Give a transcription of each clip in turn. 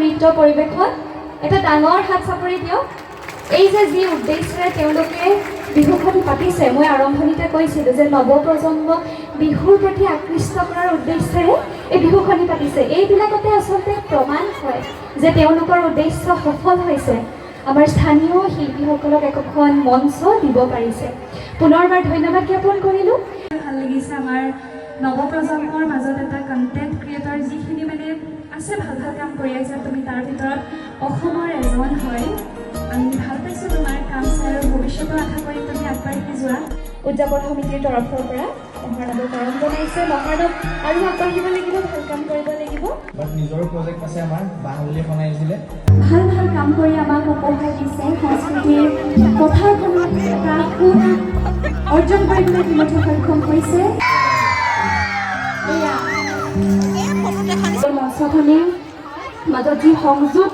নৃত্য পৰিৱেশন এটা ডাঙৰ হাত চাপৰি দিয়ক। এই যে যি উদ্দেশ্যৰে তেওঁলোকে বিহুখন পাতিছে, মই আৰম্ভণিতে কৈছিলোঁ যে নৱপ্ৰজন্মক বিহুৰ প্ৰতি আকৃষ্ট কৰাৰ উদ্দেশ্যেৰে এই বিহুখনি পাতিছে। এইবিলাকতে আচলতে প্ৰমাণ হয় যে তেওঁলোকৰ উদ্দেশ্য সফল হৈছে। আমাৰ স্থানীয় শিল্পীসকলক একোখন মঞ্চ দিব পাৰিছে। পুনৰবাৰ ধন্যবাদ জ্ঞাপন কৰিলোঁ। ভাল লাগিছে আমাৰ নৱপ্ৰজন্মৰ মাজত এটা কণ্টেণ্ট ক্ৰিয়েটৰ যিখিনি মানে আছে, ভাল ভাল কাম কৰি আছে, তুমি তাৰ ভিতৰত অসমৰ এজন হয়। আমি ভাল পাইছোঁ তোমাৰ কাম চাই আৰু ভৱিষ্যতেও আশা কৰিম তুমি আগবাঢ়ি যোৱা। উদযাপন সমিতিৰ তৰফৰ পৰা মহানৱক কৰণ জনাইছে। মহানৱ আৰু আগবাঢ়িব লাগিব, ভাল কাম কৰিব লাগিব। নিজৰ প্ৰজেক্ট আছে আমাৰ বাহুলি এখন আহিছিলে, ভাল ভাল কাম কৰি আমাক উপহাৰ দিছে। সংস্কৃতিৰ পথাৰখনত এটা সুনাম অৰ্জন কৰিবলৈ ইতিমধ্যে সক্ষম হৈছে। মঞ্চখনিৰ মাজত যি সংযোগ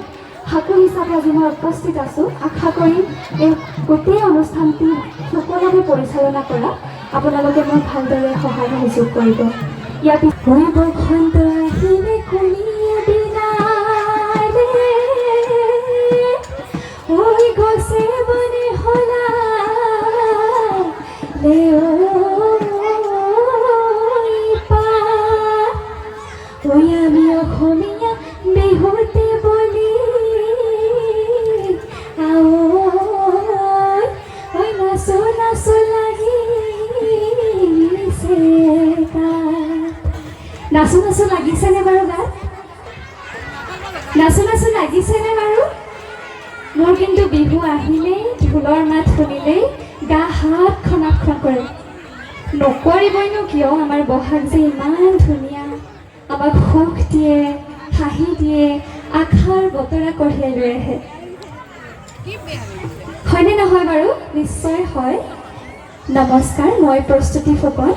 সাকু হিচাপে আজি মই উপস্থিত আছোঁ, আশা কৰিম এই গোটেই অনুষ্ঠানটি সুকলমে পৰিচালনা কৰা আপোনালোকে মোক ভালদৰে সহায় সহযোগ কৰিব। ইয়াৰ বসন্ত আহিলে কুলিয়ে বিনালে, ঐ গছে বনে সলালে, ঐ আমি অসমীয়া বিহুতে বুলি ঐ নাচো নাচো লাগিছে গাত। নাচো নাচো লাগিছেনে বাৰু গাত? নাচো নাচো লাগিছেনে বাৰু? মোৰ কিন্তু বিহু আহিলেই, ঢোলৰ মাত শুনিলেই গা হাত খনাখন কৰে। নকৰিবইনো কিয়, আমাৰ বহাগ যে ইমান ধুনীয়া, আমাক সুখ দিয়ে, হাঁহি দিয়ে, আশাৰ বতৰা কঢ়িয়াই লৈ আহে। হয়নে নহয় বাৰু? নিশ্চয় হয়। নমস্কাৰ, মই প্ৰস্তুতি ফুকন,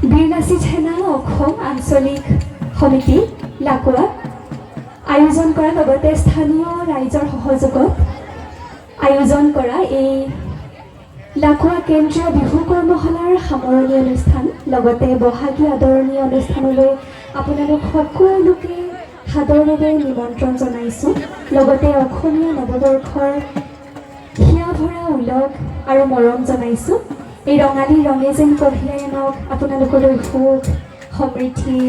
বীৰ নাচি সেনা অসম আঞ্চলিক সমিতি লাকুৱা আয়োজন কৰা, লগতে স্থানীয় ৰাইজৰ সহযোগত আয়োজন কৰা এই লাকুৱা কেন্দ্ৰীয় বিহু কৰ্মশালাৰ সামৰণি অনুষ্ঠান, লগতে বহাগী আদৰণি অনুষ্ঠানলৈ আপোনালোক সকলোকে সাদৰেৰে নিমন্ত্ৰণ জনাইছোঁ। লগতে অসমীয়া নৱবৰ্ষৰ হিয়া ভৰা উলগ আৰু মৰম জনাইছোঁ। এই ৰঙালী ৰঙে যেন কঢ়িয়াই আনক আপোনালোকলৈ সুখ, সমৃদ্ধি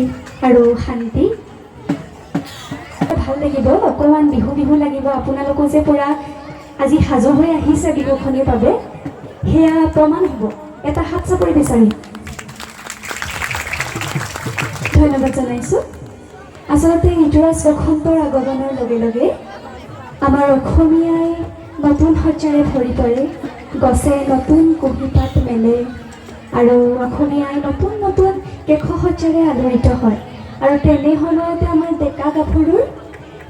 আৰু শান্তি। ভাল লাগিব, অকণমান বিহু বিহু লাগিব। আপোনালোকো যে পূৰা আজি সাজু হৈ আহিছে বিহুখনিৰ বাবে, সেয়া প্ৰমাণ হ'ব। এটা হাত চাপৰি বিচাৰিম। ধন্যবাদ জনাইছোঁ। আচলতে ঋতুৰাজ বসন্তৰ আগমনৰ লগে লগে আমাৰ অসমীয়াই নতুন সজ্জাৰে ভৰি পৰে, গছে নতুন কুঁহিপাত মেলে আৰু অসমীয়াই নতুন নতুন কেশসজ্জাৰে আলোড়িত হয়। আৰু তেনে সময়তে আমাৰ ডেকা গাভৰুৰ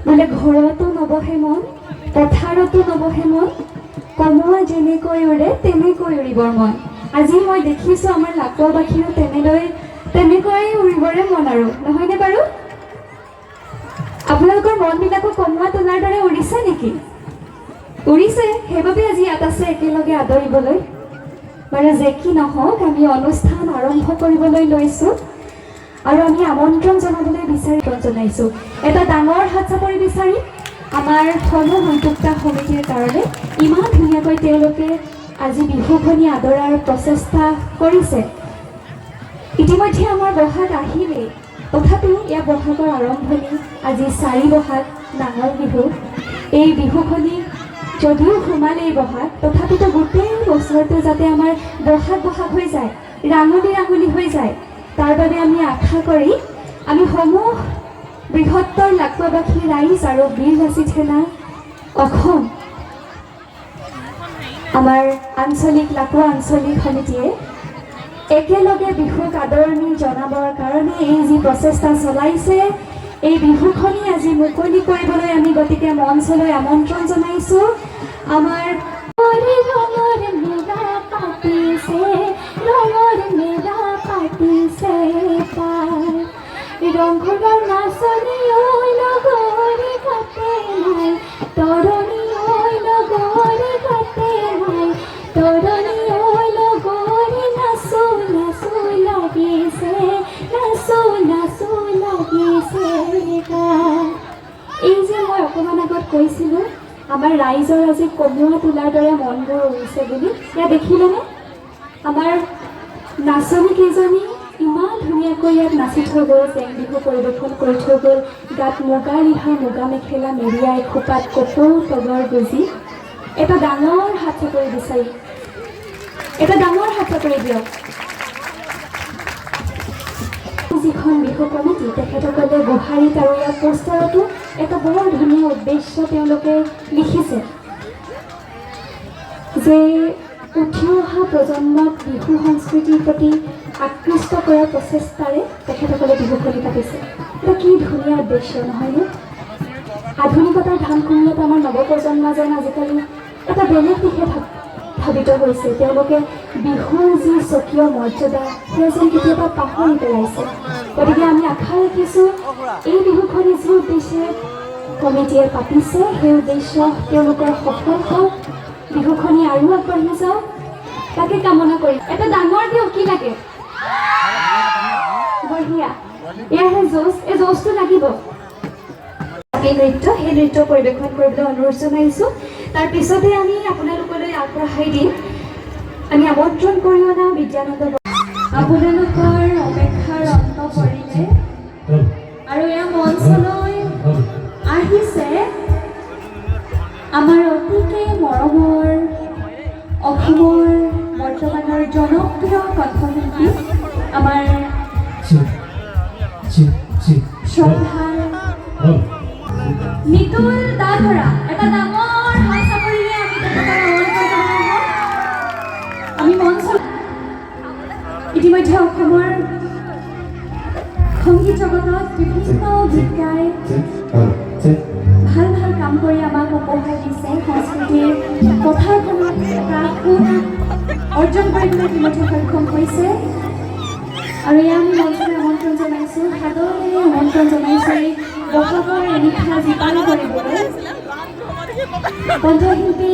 মানে ঘৰতো নবহে মন, পথাৰতো নবহে মন, কমোৱা যেনেকৈ উৰে তেনেকৈ উৰিবৰ মন। আজি মই দেখিছোঁ আমাৰ লাকুৱাবাসীৰো তেনেকৈ উৰিবৰে মন, আৰু নহয়নে বাৰু? আপোনালোকৰ মনবিলাকো কমোৱা তোলাৰ দৰে উৰিছে নেকি? উৰিছে, সেইবাবে আজি ইয়াত আছে একেলগে আদৰিবলৈ। বাৰু যে কি নহওক, আমি অনুষ্ঠান আৰম্ভ কৰিবলৈ লৈছোঁ আৰু আমি আমন্ত্ৰণ জনাবলৈ জনাইছোঁ। এটা ডাঙৰ হাত চাপৰি বিচাৰি আমাৰ সমূহ উদ্যোক্তা সমিতিৰ কাৰণে। ইমান ধুনীয়াকৈ তেওঁলোকে আজি বিহুখনি আদৰাৰ প্ৰচেষ্টা কৰিছে। ইতিমধ্যে আমাৰ বহাগ আহিলেই, তথাপিও এয়া বহাগৰ আৰম্ভণি। আজি 4 বহাগ, ডাঙৰ বিহু। এই বিহুখনি যদিও সোমালেই বহাগ, তথাপিতো গোটেই বছৰটো যাতে আমাৰ বহাগ বহাগ হৈ যায়, ৰাঙলী ৰাঙলী হৈ যায়, তাৰ বাবে আমি আশা কৰি আমি সমূহ লাকুৱাবাসী ৰাইজ আৰু বীৰ লাচিত সেনা অসম আমাৰ আঞ্চলিক লাকুৱা আঞ্চলিক সমিতিয়ে একেলগে বিহুক আদৰণি জনাবৰ কাৰণে এই যি প্ৰচেষ্টা চলাইছে, এই বিহুখনি আজি মুকলি কৰিবলৈ আমি গতিকে মঞ্চলৈ আমন্ত্ৰণ জনাইছোঁ। আমাৰ ৰঙৰ মেলা পাতিছে, ৰঙৰ মেলা পাতিছে পাৰ, ৰংঘৰৰ নাচনি ঐ লগৰে কাটে নাই, তৰণি ঐ লগৰে কাটে নাই, তৰণি ঐ লগৰে নাচো নাচো লাগিছে, নাচো নাচো লাগিছে গান। এই যে মই অকণমান আগত কৈছিলোঁ আমাৰ ৰাইজৰ আজি কমুৱা তোলাৰ দৰে মনবোৰ উৰিছে বুলি, ইয়াত দেখিলেনে আমাৰ নাচনীকেইজনী ইমান ধুনীয়াকৈ ইয়াত নাচি থৈ গ'ল, চেং বিহু পৰিৱেশন কৰি থৈ গ'ল, গাত মুগা ৰিহা মুগা মেখেলা মেৰিয়াই খোপাত কপৌ তগৰ গুজি। এটা ডাঙৰ হাত চাপৰি বিচাৰি, এটা ডাঙৰ হাত চাপৰি দিয়ক। যিখন বিহু কমিটি তেখেতসকলে গোহাৰিত আৰু ইয়াৰ পোষ্টাৰতো এটা বৰ ধুনীয়া উদ্দেশ্য তেওঁলোকে লিখিছে যে উঠি অহা প্ৰজন্মক বিহু সংস্কৃতিৰ প্ৰতি আকৃষ্ট কৰাৰ প্ৰচেষ্টাৰে তেখেতসকলে বিহুখনি পাতিছে। এটা কি ধুনীয়া উদ্দেশ্য নহয়নে? আধুনিকতাৰ ধান কুমলত আমাৰ নৱপ্ৰজন্ম যেন আজিকালি এটা বেলেগ দিশে ভাবিত হৈছে। তেওঁলোকে বিহুৰ যি স্বকীয় মৰ্যাদা সেয়া যেন কেতিয়াবা পাহৰি পেলাইছে। গতিকে আমি আশা ৰাখিছোঁ এই বিহুখনি যি উদ্দেশ্যে কমিটিয়ে পাতিছে সেই উদ্দেশ্য তেওঁলোকৰ সফল হওক, বিহুখনি আৰু আগবাঢ়ি যাওক তাকে কামনা কৰি এটা ডাঙৰ দিয়ক। কি লাগে? বঢ়িয়া, এয়াহে যৌজ, এই যৌজটো লাগিব। এই নৃত্য, সেই নৃত্য পৰিৱেশন কৰিবলৈ অনুৰোধ জনাইছোঁ। তাৰপিছতে আমি আপোনালোকলৈ আগবঢ়াই দিম আমি আমন্ত্ৰণ কৰি অনা বিদ্যানন্দ। আপোনালোকৰ অপেক্ষাৰ অন্ত পৰিলে আৰু এয়া মঞ্চলৈ আহিছে আমাৰ অতিকে মৰমৰ অসমৰ বৰ্তমানৰ জনপ্ৰিয় কণ্ঠশিল্পী আমাৰ শ্ৰদ্ধাৰ নিতুল দাধৰা। এটা ডাঙৰ হাত চাপৰিৰে আমি তেখেতক আমন্ত্ৰণ জনাওঁ। আমি মঞ্চ ইতিমধ্যে অসমৰ সংগীত জগতত বিভিন্ন গীত গাই ভাল ভাল কাম কৰি আমাক উপহাৰ দিছে, সংস্কৃতিৰ পথাৰখনত এটা সুনাম অৰ্জন কৰিবলৈ ইতিমধ্যে সক্ষম হৈছে। আৰু এয়া আমি মঞ্চলৈ আমন্ত্ৰণ জনাইছোঁ, সাদৰেৰে আমন্ত্ৰণ জনাইছোঁ এই বহাগৰ নিশা জীপান কৰিবলৈ কণ্ঠশিল্পী